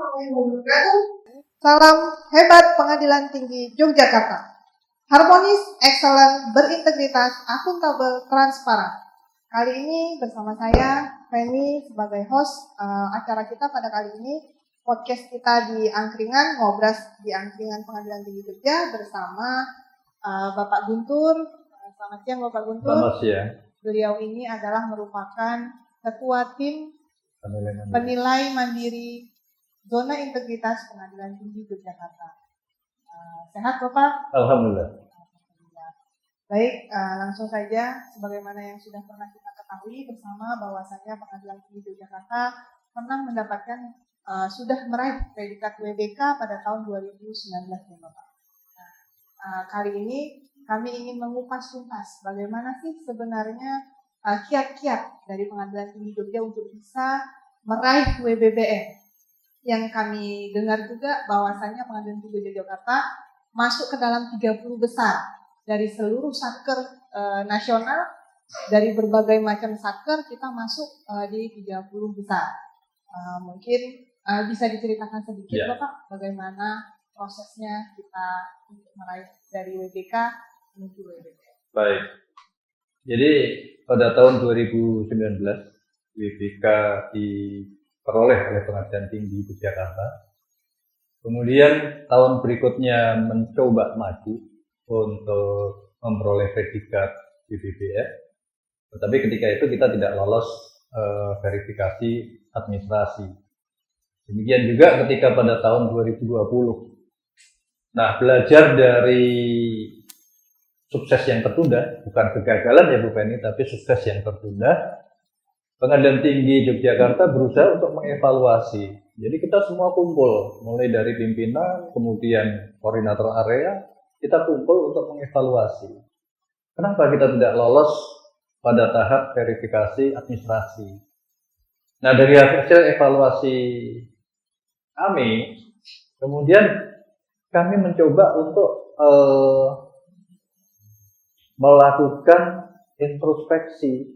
warahmatullahi wabarakatuh. Salam hebat Pengadilan Tinggi Yogyakarta. Harmonis, excellent, berintegritas, akuntabel, transparan. Kali ini bersama saya, Feni, sebagai host acara kita pada kali ini. Podcast kita di Angkringan, ngobras di Angkringan Pengadilan Tinggi Jogja bersama Bapak Guntur. Selamat siang Bapak Guntur. Selamat siang. Beliau ini adalah merupakan Ketua Tim Penilai Mandiri Zona Integritas Pengadilan Tinggi Yogyakarta. Sehat Bapak? Alhamdulillah. Baik, langsung saja sebagaimana yang sudah pernah kita ketahui bersama bahwasanya Pengadilan Tinggi Yogyakarta pernah mendapatkan sudah meraih predikat WBK pada tahun 2019 ya Bapak. Kali ini kami ingin mengupas tuntas bagaimana sih sebenarnya kiat-kiat dari Pengadilan Tinggi Jogja untuk bisa meraih WBBM. Yang kami dengar juga bahwasanya Pengadilan Tinggi Yogyakarta masuk ke dalam 30 besar dari seluruh satker nasional, dari berbagai macam satker kita masuk di 30 besar. Mungkin bisa diceritakan sedikit Bapak bagaimana prosesnya kita untuk meraih dari WBK menuju WBK. Baik. Jadi pada tahun 2019 WBK diperoleh oleh Pengadilan Tinggi Yogyakarta. Kemudian tahun berikutnya mencoba maju untuk memperoleh predikat WBBM. Tetapi ketika itu kita tidak lolos verifikasi administrasi. Demikian juga ketika pada tahun 2020. Nah, belajar dari sukses yang tertunda, bukan kegagalan ya Bu Penny, tapi sukses yang tertunda, Pengadilan Tinggi Yogyakarta berusaha untuk mengevaluasi. Jadi kita semua kumpul, mulai dari pimpinan, kemudian koordinator area, kita kumpul untuk mengevaluasi. Kenapa kita tidak lolos pada tahap verifikasi administrasi? Nah, dari hasil evaluasi kami, kemudian kami mencoba untuk melakukan introspeksi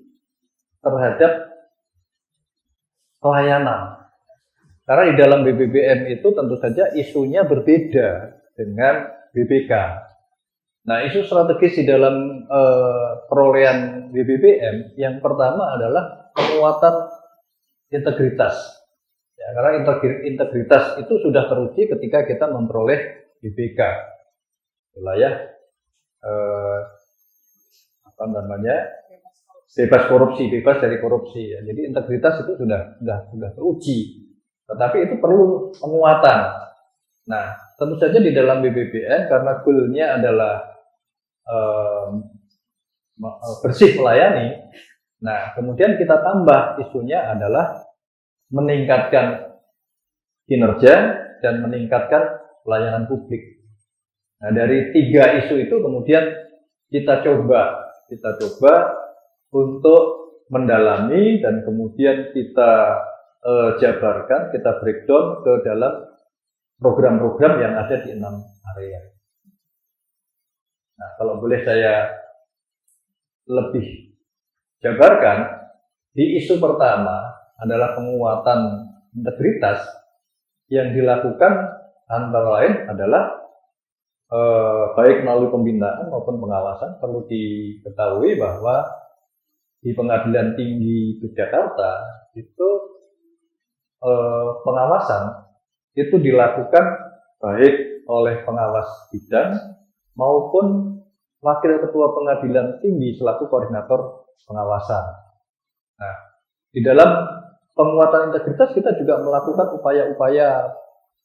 terhadap pelayanan. Karena di dalam BBBM itu tentu saja isunya berbeda dengan BBK. Nah, isu strategis di dalam perolehan BBBM yang pertama adalah penguatan integritas. Ya, karena integritas itu sudah teruji ketika kita memperoleh BBK, wilayah bebas korupsi, bebas dari korupsi. Ya. Jadi integritas itu sudah teruji, tetapi itu perlu penguatan. Nah, tentu saja di dalam BBBM karena goalnya adalah bersih melayani. Nah, kemudian kita tambah isunya adalah meningkatkan kinerja dan meningkatkan pelayanan publik. Nah, dari 3 isu itu kemudian kita coba untuk mendalami dan kemudian kita jabarkan, kita breakdown ke dalam program-program yang ada di 6 area. Nah, kalau boleh saya lebih jabarkan, di isu pertama adalah penguatan integritas yang dilakukan antara lain adalah baik melalui pembinaan maupun pengawasan. Perlu diketahui bahwa di Pengadilan Tinggi Yogyakarta itu pengawasan itu dilakukan baik oleh pengawas bidang maupun wakil ketua pengadilan tinggi selaku koordinator pengawasan. Nah, di dalam penguatan integritas kita juga melakukan upaya-upaya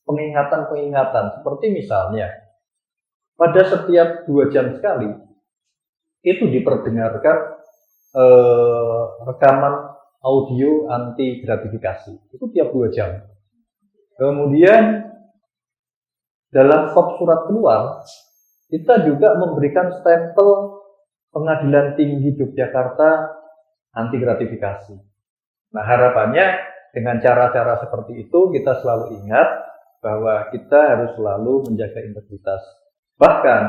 pengingatan seperti misalnya pada setiap 2 jam sekali itu diperdengarkan rekaman audio anti gratifikasi itu tiap 2 jam. Kemudian dalam kop surat keluar kita juga memberikan stempel Pengadilan Tinggi Yogyakarta anti gratifikasi. Nah, harapannya dengan cara-cara seperti itu kita selalu ingat bahwa kita harus selalu menjaga integritas. Bahkan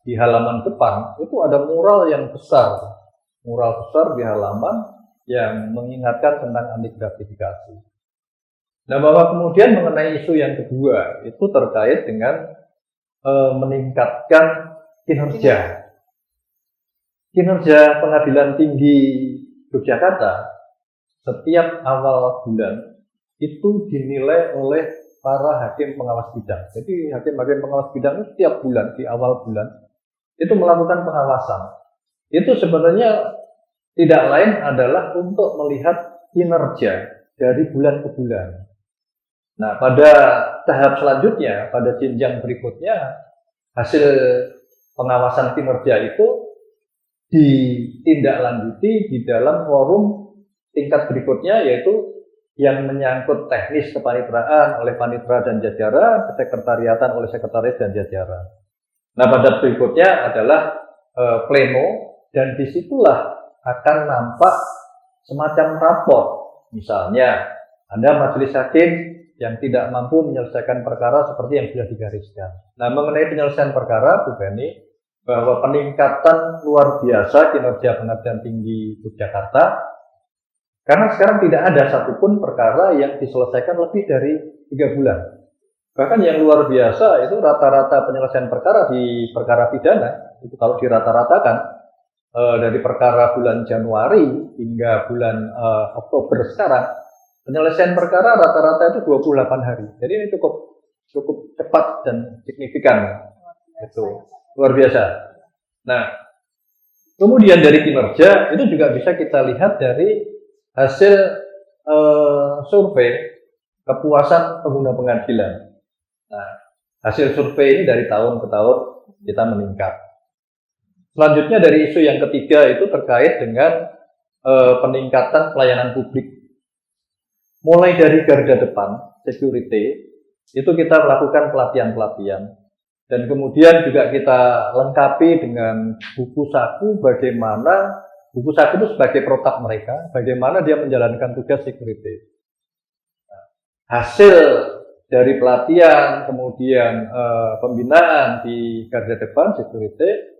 di halaman depan itu ada mural besar di halaman yang mengingatkan tentang anti gratifikasi. Nah, bahwa kemudian mengenai isu yang kedua itu terkait dengan meningkatkan kinerja. Kinerja Pengadilan Tinggi Yogyakarta setiap awal bulan itu dinilai oleh para hakim pengawas bidang. Jadi hakim-hakim pengawas bidang itu setiap bulan, di awal bulan, itu melakukan pengawasan. Itu sebenarnya tidak lain adalah untuk melihat kinerja dari bulan ke bulan. Nah, pada tahap selanjutnya, pada jenjang berikutnya, hasil pengawasan kinerja itu ditindaklanjuti di dalam forum tingkat berikutnya, yaitu yang menyangkut teknis kepanitraan oleh panitera dan jajaran, sekretariatan oleh sekretaris dan jajaran. Nah, pada berikutnya adalah pleno, dan disitulah akan nampak semacam rapor. Misalnya, ada majelis hakim yang tidak mampu menyelesaikan perkara seperti yang sudah digariskan. Nah, mengenai penyelesaian perkara, Bu Beni, bahwa peningkatan luar biasa kinerja Pengadilan Tinggi Yogyakarta, karena sekarang tidak ada satupun perkara yang diselesaikan lebih dari 3 bulan. Bahkan yang luar biasa itu rata-rata penyelesaian perkara di perkara pidana, itu kalau dirata-ratakan, dari perkara bulan Januari hingga bulan Oktober sekarang, penyelesaian perkara rata-rata itu 28 hari. Jadi ini cukup cepat dan signifikan. Itu luar biasa. Nah, kemudian dari kinerja itu juga bisa kita lihat dari hasil survei kepuasan pengguna pengadilan. Nah, hasil survei ini dari tahun ke tahun kita meningkat. Selanjutnya dari isu yang ketiga itu terkait dengan peningkatan pelayanan publik. Mulai dari garda depan, security, itu kita melakukan pelatihan-pelatihan. Dan kemudian juga kita lengkapi dengan buku saku bagaimana, buku saku itu sebagai protap mereka, bagaimana dia menjalankan tugas security. Hasil dari pelatihan, kemudian pembinaan di garda depan, security,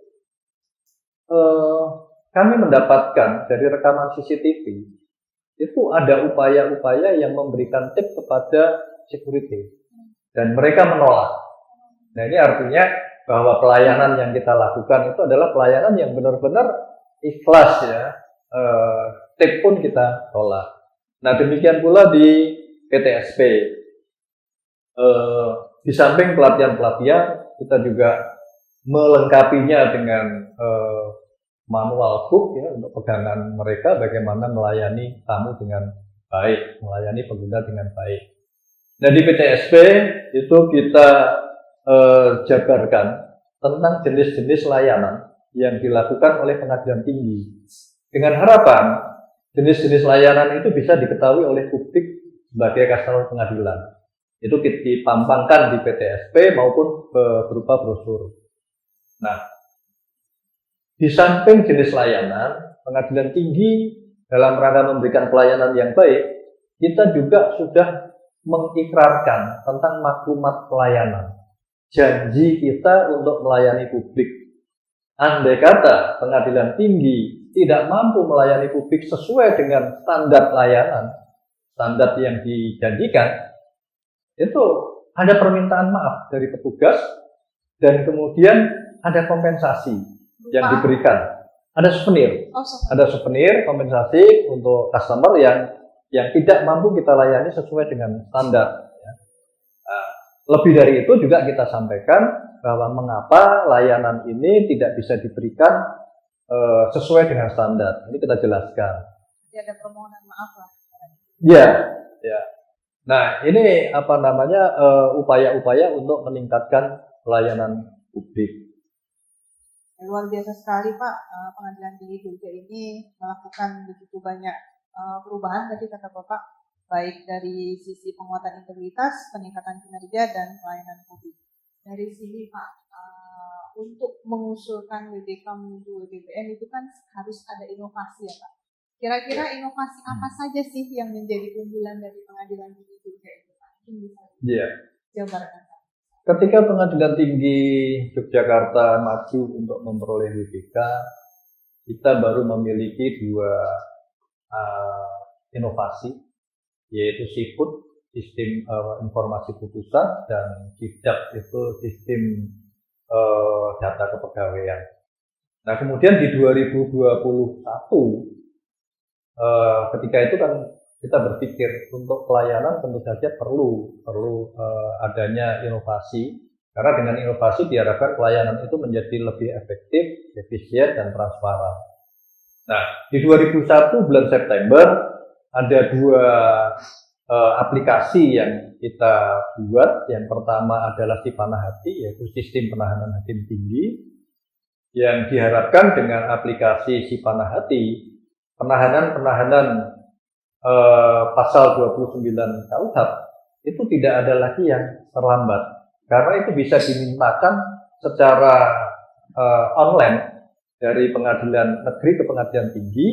kami mendapatkan dari rekaman CCTV, itu ada upaya-upaya yang memberikan tip kepada security dan mereka menolak. Nah, ini artinya bahwa pelayanan yang kita lakukan itu adalah pelayanan yang benar-benar ikhlas ya. Tip pun kita tolak. Nah, demikian pula di PTSP. Di samping pelatihan-pelatihan, kita juga melengkapinya dengan manual book ya untuk pegangan mereka bagaimana melayani tamu dengan baik, melayani pengguna dengan baik. Nah, di PTSP itu kita jabarkan tentang jenis-jenis layanan yang dilakukan oleh pengadilan tinggi dengan harapan jenis-jenis layanan itu bisa diketahui oleh publik sebagai customer pengadilan. Itu dipampangkan di PTSP maupun berupa brosur. Nah, di samping jenis layanan, pengadilan tinggi dalam rangka memberikan pelayanan yang baik, kita juga sudah mengikrarkan tentang maklumat pelayanan. Janji kita untuk melayani publik. Andai kata pengadilan tinggi tidak mampu melayani publik sesuai dengan standar layanan, standar yang dijanjikan, itu ada permintaan maaf dari petugas dan kemudian ada kompensasi yang diberikan. Ada souvenir. Ada souvenir kompensasi untuk customer yang tidak mampu kita layani sesuai dengan standar. Lebih dari itu juga kita sampaikan bahwa mengapa layanan ini tidak bisa diberikan sesuai dengan standar. Ini kita jelaskan. Jadi ada permohonan maaf lah. Ya, ya. Nah, ini apa namanya upaya-upaya untuk meningkatkan pelayanan publik. Luar biasa sekali Pak, Pengadilan Tinggi Jogja ini melakukan begitu banyak perubahan tadi kata Bapak, baik dari sisi penguatan integritas, peningkatan kinerja, dan pelayanan publik. Dari sini Pak, untuk mengusulkan WBK menuju WBPN itu kan harus ada inovasi ya Pak. Kira-kira inovasi apa saja sih yang menjadi unggulan dari Pengadilan Tinggi Jogja itu Pak? Mungkin bisa jabarkan. Ketika Pengadilan Tinggi Yogyakarta maju untuk memperoleh WBK, kita baru memiliki 2 inovasi, yaitu seafood sistem informasi putusan, dan SIDAP itu sistem data kepegawaian. Nah, kemudian di 2021 ketika itu kan kita berpikir untuk pelayanan tentu saja perlu adanya inovasi, karena dengan inovasi diharapkan pelayanan itu menjadi lebih efektif, efisien, dan transparan. Nah, di 2001 bulan September ada dua aplikasi yang kita buat. Yang pertama adalah Sipana Hati, yaitu sistem penahanan hakim tinggi, yang diharapkan dengan aplikasi Sipana Hati, penahanan pasal 29 KUHP itu tidak ada lagi yang terlambat, karena itu bisa dimintakan secara online dari pengadilan negeri ke pengadilan tinggi,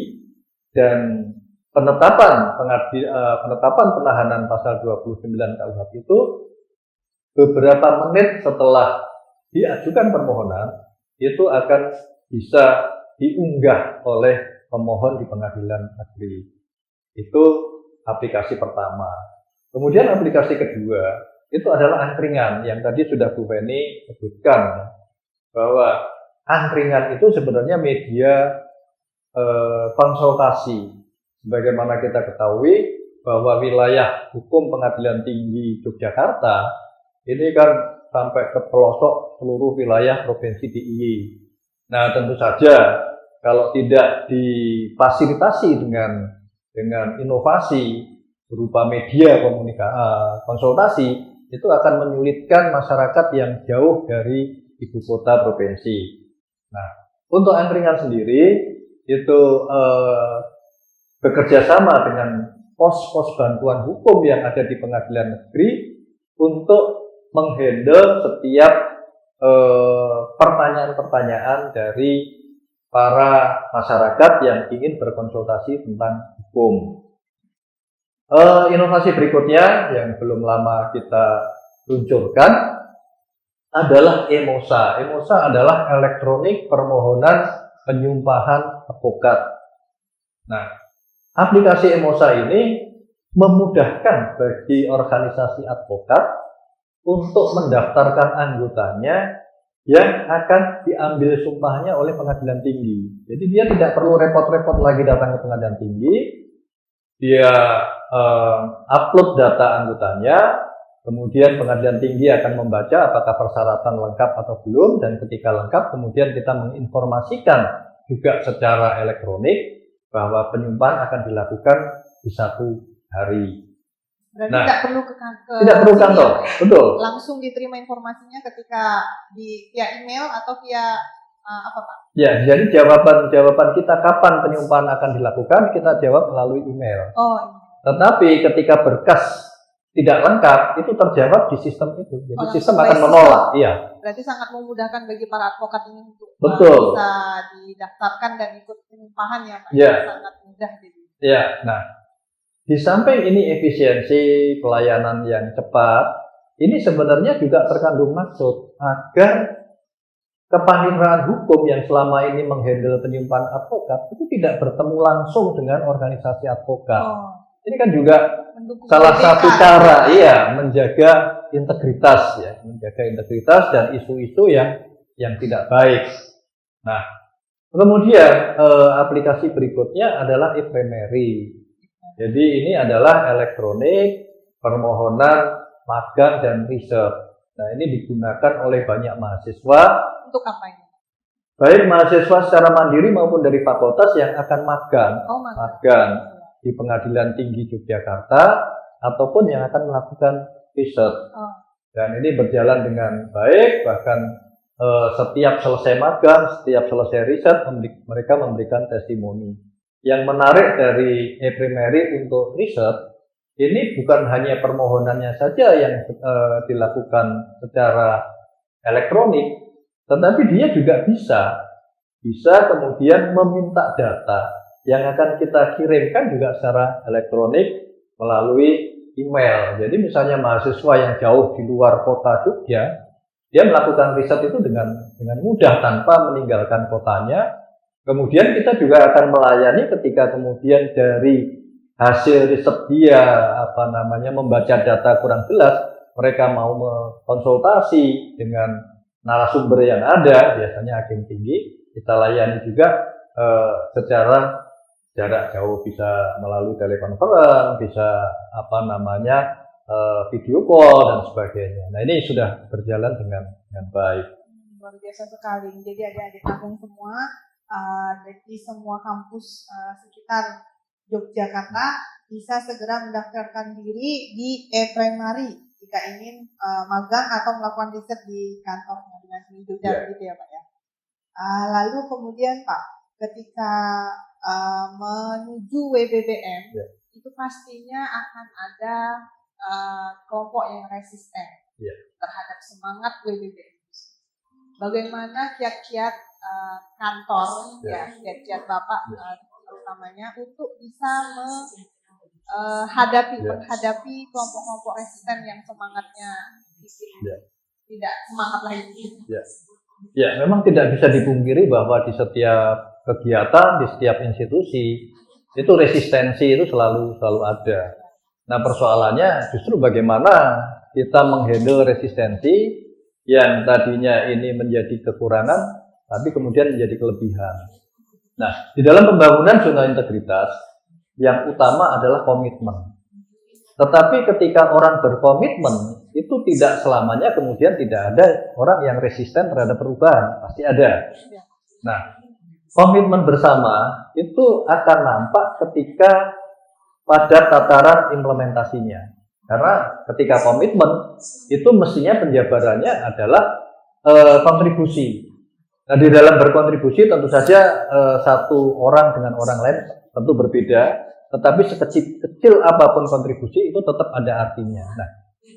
dan penetapan penahanan pasal 29 KUHP itu beberapa menit setelah diajukan permohonan itu akan bisa diunggah oleh pemohon di pengadilan negeri. Itu aplikasi pertama. Kemudian aplikasi kedua itu adalah angkringan, yang tadi sudah Bu Feni sebutkan bahwa angkringan itu sebenarnya media konsultasi. Sebagaimana kita ketahui bahwa wilayah hukum Pengadilan Tinggi Yogyakarta ini kan sampai ke pelosok seluruh wilayah Provinsi DIY. Nah, tentu saja kalau tidak difasilitasi dengan inovasi berupa media konsultasi, itu akan menyulitkan masyarakat yang jauh dari ibu kota provinsi. Nah, untuk angkringan sendiri itu bekerja sama dengan pos-pos bantuan hukum yang ada di pengadilan negeri untuk menghandle setiap pertanyaan-pertanyaan dari para masyarakat yang ingin berkonsultasi tentang hukum. Inovasi berikutnya yang belum lama kita luncurkan adalah EMOSA. EMOSA adalah elektronik permohonan penyumpahan advokat. Nah, aplikasi EMOSA ini memudahkan bagi organisasi advokat untuk mendaftarkan anggotanya yang akan diambil sumpahnya oleh pengadilan tinggi. Jadi dia tidak perlu repot-repot lagi datang ke pengadilan tinggi. Dia upload data anggotanya, kemudian pengadilan tinggi akan membaca apakah persyaratan lengkap atau belum, dan ketika lengkap kemudian kita menginformasikan juga secara elektronik bahwa penyumpahan akan dilakukan di 1 hari. Berarti tidak perlu ke kantor, betul. Langsung diterima informasinya ketika via email atau via apa Pak? Ya, jadi jawaban kita kapan penyumpahan akan dilakukan kita jawab melalui email. Oh. Iya. Tetapi ketika berkas tidak lengkap itu terjawab di sistem itu. Jadi sistem akan menolak. Iya. Berarti sangat memudahkan bagi para advokat ini untuk bisa didaftarkan dan ikut penyumpahan ya Pak. Ya. Sangat mudah jadi. Ya, nah. Di samping ini efisiensi pelayanan yang cepat, ini sebenarnya juga terkandung maksud agar kepaniteraan hukum yang selama ini menghandle penyumpahan advokat itu tidak bertemu langsung dengan organisasi advokat. Ini kan juga salah satu cara menjaga integritas dan isu-isu yang tidak baik. Nah, kemudian aplikasi berikutnya adalah e-primary. Jadi ini adalah elektronik permohonan magang dan riset. Nah, ini digunakan oleh banyak mahasiswa. Untuk apa ini? Baik mahasiswa secara mandiri maupun dari fakultas yang akan magang di Pengadilan Tinggi Yogyakarta ataupun yang akan melakukan riset. Dan ini berjalan dengan baik, bahkan setiap selesai magang, setiap selesai riset mereka memberikan testimoni. Yang menarik dari e-primary untuk riset, ini bukan hanya permohonannya saja yang dilakukan secara elektronik, tetapi dia juga bisa kemudian meminta data yang akan kita kirimkan juga secara elektronik melalui email. Jadi misalnya mahasiswa yang jauh di luar kota Jogja, dia melakukan riset itu dengan mudah tanpa meninggalkan kotanya. Kemudian kita juga akan melayani ketika kemudian dari hasil riset dia membaca data kurang jelas, mereka mau konsultasi dengan narasumber yang ada, biasanya hakim tinggi, kita layani juga secara jarak jauh, bisa melalui telekonferensi, bisa video call dan sebagainya. Nah, ini sudah berjalan dengan baik. Luar biasa sekali. Jadi adik-adik Agung semua dari semua kampus sekitar Yogyakarta bisa segera mendaftarkan diri di e-primary jika ingin magang atau melakukan riset di kantor pengadilan tinggi Jogja, gitu ya Pak ya. Lalu kemudian Pak, ketika menuju WBBM, itu pastinya akan ada kelompok yang resisten terhadap semangat WBBM. Bagaimana kiat-kiat kantor, kiat-kiat Bapak terutamanya untuk bisa menghadapi kelompok-kelompok resisten yang semangatnya tidak semangat lagi. Ya, memang tidak bisa dipungkiri bahwa di setiap kegiatan, di setiap institusi itu resistensi itu selalu ada. Nah, persoalannya justru bagaimana kita menghandle resistensi yang tadinya ini menjadi kekurangan, tapi kemudian menjadi kelebihan. Nah, di dalam pembangunan zona integritas, yang utama adalah komitmen. Tetapi ketika orang berkomitmen, itu tidak selamanya kemudian tidak ada orang yang resisten terhadap perubahan. Pasti ada. Nah, komitmen bersama itu akan nampak ketika pada tataran implementasinya. Karena ketika komitmen, itu mestinya penjabarannya adalah kontribusi. Nah, di dalam berkontribusi tentu saja satu orang dengan orang lain tentu berbeda, tetapi sekecil apapun kontribusi itu tetap ada artinya. Nah,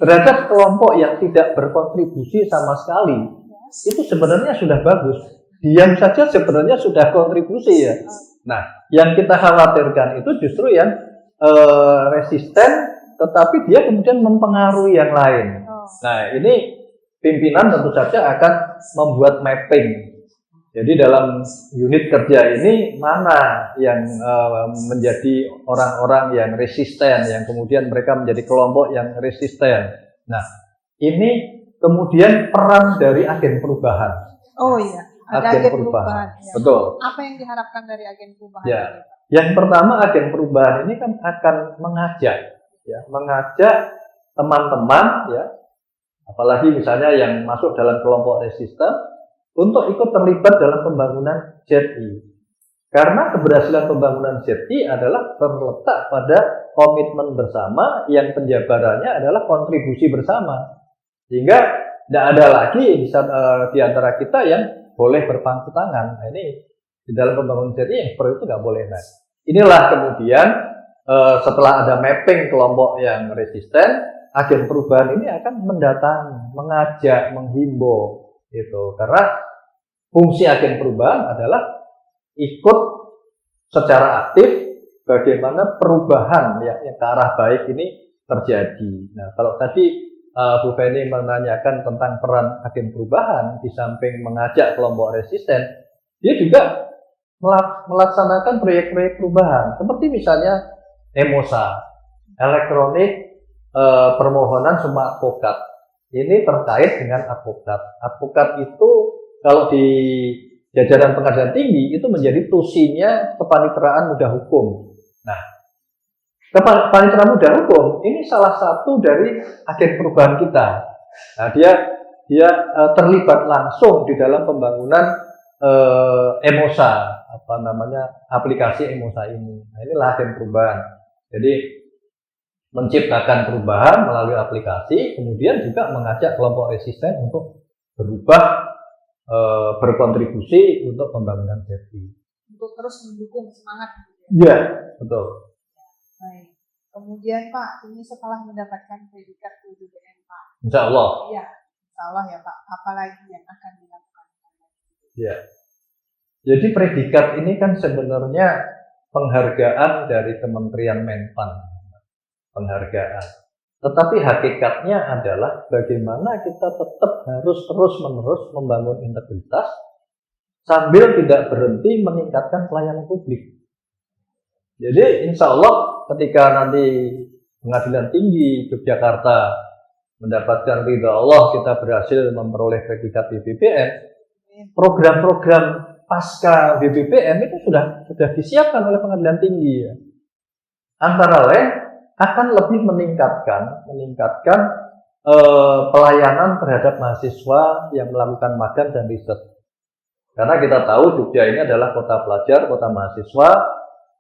terhadap kelompok yang tidak berkontribusi sama sekali, itu sebenarnya sudah bagus. Diam saja sebenarnya sudah kontribusi ya. Nah, yang kita khawatirkan itu justru yang resisten, tetapi dia kemudian mempengaruhi yang lain. Nah, ini pimpinan tentu saja akan membuat mapping. Jadi dalam unit kerja ini mana yang menjadi orang-orang yang resisten, yang kemudian mereka menjadi kelompok yang resisten. Nah, ini kemudian peran dari agen perubahan. Oh iya, ada agen perubahan. Ya. Betul. Apa yang diharapkan dari agen perubahan? Ya. Yang pertama, agen perubahan ini kan akan mengajak teman-teman apalagi misalnya yang masuk dalam kelompok resisten untuk ikut terlibat dalam pembangunan ZI. Karena keberhasilan pembangunan ZI adalah terletak pada komitmen bersama yang penjabarannya adalah kontribusi bersama. Sehingga tidak ada lagi di antara kita yang boleh berpangku tangan. Nah, ini di dalam pembangunan ZI yang seperti itu nggak boleh. Nah, inilah kemudian setelah ada mapping kelompok yang resisten, agen perubahan ini akan mendatangi, mengajak, menghimbau. Gitu. Karena fungsi agen perubahan adalah ikut secara aktif bagaimana perubahan yang ke arah baik ini terjadi. Nah, kalau tadi Bu Feni menanyakan tentang peran agen perubahan di samping mengajak kelompok resisten, dia juga melaksanakan proyek-proyek perubahan seperti misalnya EMOSA, elektronik permohonan sumpah advokat. Ini terkait dengan advokat. Advokat itu kalau di jajaran pengadilan tinggi itu menjadi tusinya kepaniteraan muda hukum. Nah, kepaniteraan muda hukum ini salah satu dari agen perubahan kita. Nah, dia terlibat langsung di dalam pembangunan EMOSA, aplikasi EMOSA ini. Nah, inilah agen perubahan. Jadi menciptakan perubahan melalui aplikasi, kemudian juga mengajak kelompok resisten untuk berubah, berkontribusi untuk pembangunan ZI. Untuk terus mendukung semangat. Iya, betul. Baik. Kemudian Pak, ini setelah mendapatkan predikat WBBM Pak. Insya Allah. Iya, insya Allah ya Pak. Apalagi yang akan dilakukan? Iya. Jadi predikat ini kan sebenarnya penghargaan dari Kementerian Menpan. Penghargaan. Tetapi hakikatnya adalah bagaimana kita tetap harus terus-menerus membangun integritas sambil tidak berhenti meningkatkan pelayanan publik. Jadi insya Allah ketika nanti Pengadilan Tinggi Yogyakarta mendapatkan ridha Allah, kita berhasil memperoleh predikat BPPM, program-program pasca BPPM itu sudah disiapkan oleh Pengadilan Tinggi ya. Antara lain akan lebih meningkatkan pelayanan terhadap mahasiswa yang melakukan magang dan riset. Karena kita tahu Jogja ini adalah kota pelajar, kota mahasiswa,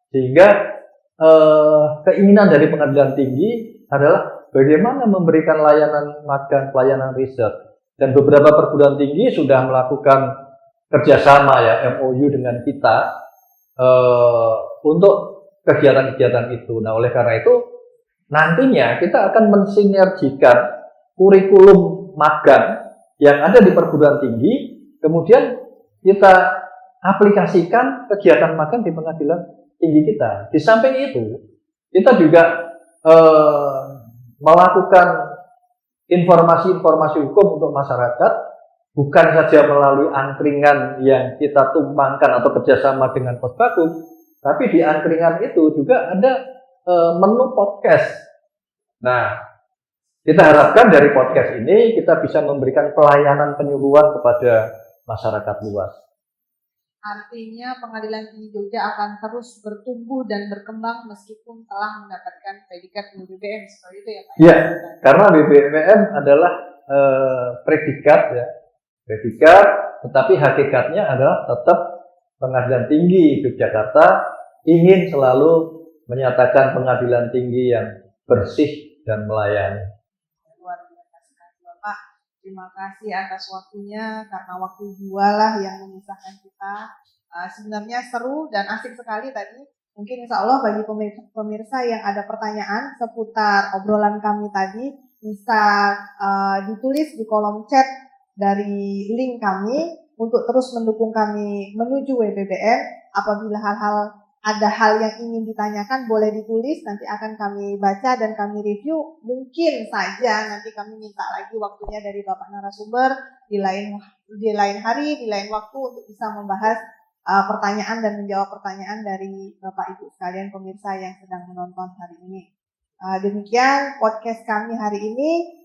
sehingga keinginan dari Pengadilan Tinggi adalah bagaimana memberikan layanan magang, pelayanan riset. Dan beberapa perguruan tinggi sudah melakukan kerjasama ya, MOU dengan kita untuk kegiatan-kegiatan itu. Nah, oleh karena itu nantinya kita akan mensinergikan kurikulum magang yang ada di perguruan tinggi, kemudian kita aplikasikan kegiatan magang di Pengadilan Tinggi kita. Di samping itu, kita juga melakukan informasi-informasi hukum untuk masyarakat, bukan saja melalui angkringan yang kita tumpangkan atau kerjasama dengan Posbakum, tapi di angkringan itu juga ada menu podcast. Nah, kita harapkan dari podcast ini kita bisa memberikan pelayanan penyuluhan kepada masyarakat luas. Artinya Pengadilan Tinggi Jogja akan terus bertumbuh dan berkembang meskipun telah mendapatkan predikat BPPM, seperti itu ya Pak? Iya, karena BPPM adalah predikat ya, tetapi hakikatnya adalah tetap Pengadilan Tinggi Yogyakarta ingin selalu menyatakan Pengadilan Tinggi yang bersih dan melayani. Luar biasa sekali Bapak. Terima kasih atas waktunya, karena waktu jualah yang memisahkan kita. Sebenarnya seru dan asik sekali tadi. Mungkin insya Allah bagi pemirsa yang ada pertanyaan seputar obrolan kami tadi, bisa ditulis di kolom chat dari link kami untuk terus mendukung kami menuju WBBM. Apabila ada hal yang ingin ditanyakan, boleh ditulis, nanti akan kami baca dan kami review. Mungkin saja nanti kami minta lagi waktunya dari Bapak narasumber di lain hari, di lain waktu untuk bisa membahas pertanyaan dan menjawab pertanyaan dari Bapak Ibu sekalian pemirsa yang sedang menonton hari ini. Demikian podcast kami hari ini.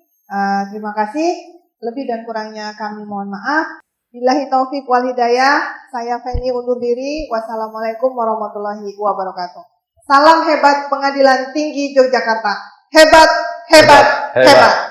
Terima kasih. Lebih dan kurangnya kami mohon maaf. Billahi taufiq wal hidayah. Saya Feni undur diri. Wassalamualaikum warahmatullahi wabarakatuh. Salam hebat Pengadilan Tinggi Yogyakarta. Hebat, hebat, hebat.